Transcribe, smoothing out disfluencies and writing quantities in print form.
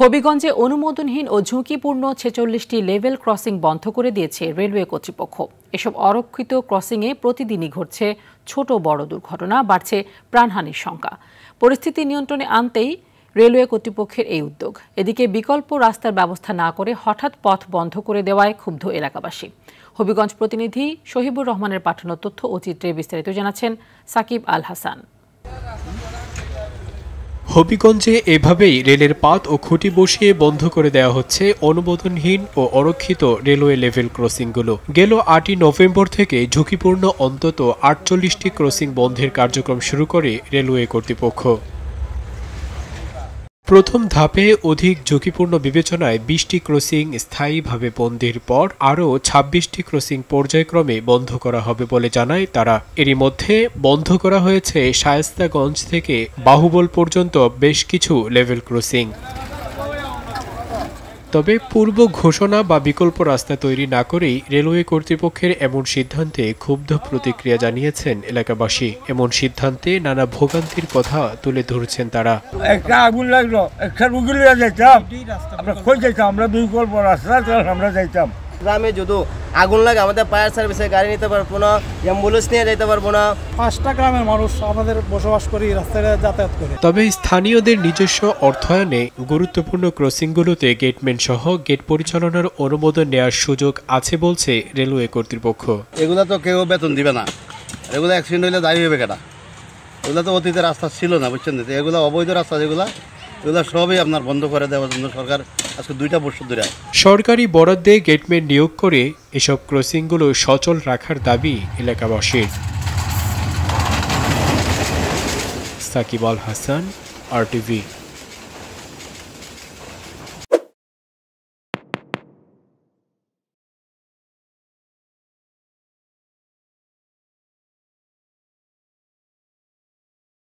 হবিগঞ্জে অনুমোদনহীন ও ঝুঁকিপূর্ণ ৪৬টি level crossing বন্ধ করে দিয়েছে রেলওয়ে কর্তৃপক্ষ। এসব অরক্ষিত ক্রসিংয়ে প্রতিদিনই ঘটছে ছোট বড় দুর্ঘটনা, বাড়ছে প্রাণহানির শঙ্কা। পরিস্থিতি নিয়ন্ত্রণে আনতেই রেলওয়ে কর্তৃপক্ষের এই উদ্যোগ। এদিকে বিকল্প রাস্তার ব্যবস্থা না করে হঠাৎ পথ বন্ধ করে দেওয়ায় ক্ষুব্ধ এলাকাবাসী। হবিগঞ্জ প্রতিনিধি শহীবুর রহমানের পাঠানো তথ্য ও চিত্রে বিস্তারিত জানাচ্ছেন সাকিব আল হাসান। হবিগঞ্জে এভাবেই রেলের পাত ও খুঁটি বসিয়ে বন্ধ করে দেওয়া হচ্ছে অনুমোদনহীন ও অরক্ষিত রেলওয়ে লেভেল ক্রসিংগুলো। গেল ৮ই নভেম্বর থেকে ঝুঁকিপূর্ণ অন্তত ৪৮টি ক্রসিং বন্ধের কার্যক্রম শুরু করে রেলওয়ে কর্তৃপক্ষ। প্রথম ধাপে অধিক ঝুঁকিপূর্ণ বিবেচনায় ২০টি ক্রসিং স্থায়ীভাবে বন্ধের পর আরও ২৬টি ক্রসিং পর্যায়ক্রমে বন্ধ করা হবে বলে জানায় তারা। এরই মধ্যে বন্ধ করা হয়েছে শায়েস্তাগঞ্জ থেকে বাহুবল পর্যন্ত বেশ কিছু লেভেল ক্রসিং। তবে পূর্ব ঘোষণা বা বিকল্প রাস্তা তৈরি না করেই রেলওয়ে কর্তৃপক্ষের এমন সিদ্ধান্তে ক্ষুব্ধ প্রতিক্রিয়া জানিয়েছেন এলাকাবাসী। এমন সিদ্ধান্তে নানা ভোগান্তির কথা তুলে ধরছেন তারা। একটা আগুন লাগলো, একটা রুগী লিয়ে যাইতাম, আমরা কই যাইতাম, আমরা বিকল্প রাস্তা আমরা যাইতাম। গ্রামে যদি আগুন লাগে আমাদের ফায়ার সার্ভিসে গাড়ি নিতে পারবো না, অ্যাম্বুলেন্স নিয়ে যেতে পারবো না। 5টা গ্রামের মানুষ আমাদের বসবাস করি, রাস্তায় যাতায়াত করে। তবে স্থানীয়দের নিজস্ব অর্থায়নে গুরুত্বপূর্ণ ক্রসিংগুলোতে গেটম্যান সহ গেট পরিচালনার অনুমোদন নেওয়ার সুযোগ আছে বলছে রেলওয়ে কর্তৃপক্ষ। এগুলা তো কেউ বেতন দিবে না, এগুলো অ্যাক্সিডেন্ট হইলে দায়ী হবে কেটা? এগুলো তো অতীতের রাস্তা ছিল না, বুঝছেন? এগুলো অবৈধ রাস্তা, এগুলো সবই আপনার বন্ধ করে দেওয়ার জন্য সরকার আজকে 2টা বছর ধরে সরকারি বরাদ্দে গেটম্যান নিয়োগ করে এসব ক্রসিংগুলো সচল রাখার দাবি এলাকাবাসীর। সাকিব আল হাসান, RTV।